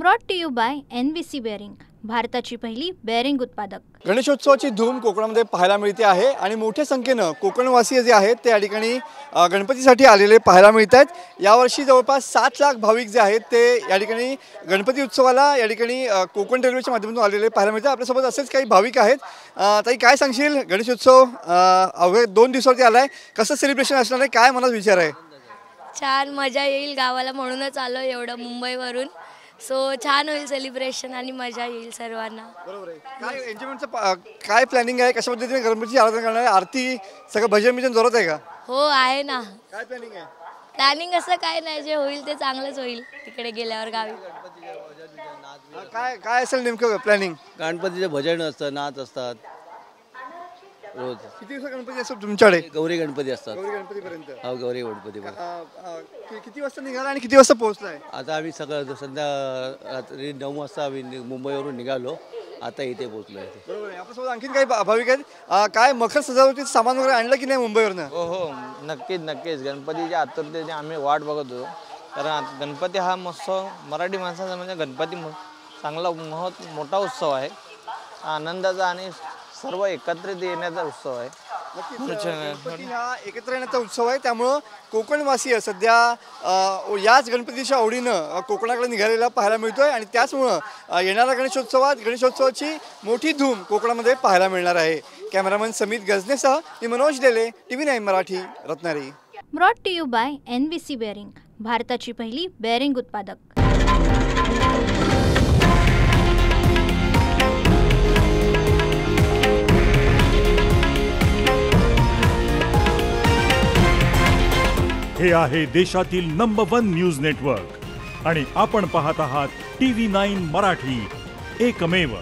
Brought to you by NVC bearing, भारताची पहिली bearing उत्पादक। गणेशोत्सवाची धूम कोकणामध्ये पाहायला मिळते आहे आणि मोठ्या संख्येने कोकणवासी जे आहेत ते या ठिकाणी गणपतीसाठी आलेले पाहायला मिळतात। यावर्षी जवळपास 7 लाख भाविक जे आहेत ते या ठिकाणी गणपती उत्सवाला या ठिकाणी कोकण रेल्वेच्या माध्यमातून आलेले पाहायला मिळतात। आपल्यासोबत असेच काही भाविक आहेत। ताई, काय सांगशील, गणेशोत्सव अवघ्या 2 दिवसावरती आलाय, कसं सेलिब्रेशन असणार आहे, काय मनात विचार आहे? छान मजा येईल गावाला म्हणूनच आलो एवढं मुंबईवरून। सो छान होईल सेलिब्रेशन आणि मजा येईल सर्वांना। बरोबर आहे। काय एन्जॉयमेंटचं काय प्लॅनिंग आहे, कशा पद्धतीने गणपतीची आराधना करणार आहे, आरती सगळं भजन बिजन जोरात आहे का? हो आहे ना। काय प्लॅनिंग आहे? प्लॅनिंग असं काय नाही, जे होईल ते चांगलंच होईल तिकडे गेल्यावर गावी। काय काय असेल नेमकं प्लॅनिंग? गणपतीचे भजन असतं, नाच असतात रोज। किती दिवस गणपती असतात तुमच्याकडे? गौरी गणपती असतात। गौरी गणपतीपर्यंत? हो, गौरी गणपती। किती वाजता निघाला आणि किती वाजता पोहोचलाय? आता आम्ही सगळं संध्या रात्री 9 वाजता आम्ही मुंबईवरून निघालो, आता इथे पोहोचलो। बरोबर आहे। आपल्यासोबत आणखीन काही भाविक आहेत। काय मखर सजावटीचं सामान वगैरे आणलं की नाही मुंबईवरनं? हो हो, नक्कीच गणपतीच्या आतुरतेने आम्ही वाट बघत होतो, कारण गणपती हा महोत्सव मराठी माणसाचा म्हणजे गणपती चांगला मोठा उत्सव आहे, आनंदाचा आणि सर्व एकत्रित येण्याचा उत्सव आहे। गणपती हा एकत्र येण्याचा उत्सव आहे, त्यामुळं कोकणवासीय सध्या याच गणपतीच्या आवडीनं कोकणाकडे निघालेला पाहायला मिळतोय आणि त्याचमुळं येणाऱ्या गणेशोत्सवाची मोठी धूम कोकणामध्ये पाहायला मिळणार आहे। कॅमेरामन समित गजनेसह मी Manoj Dele, TV9 Marathi, Ratnagiri. Brought to you by NVC bearing, भारताची पहिली बेअरिंग उत्पादक। हे आहे देशातील नंबर 1 न्यूज नेटवर्क आणि आपण पाहत आहात TV9 मराठी, एकमेव।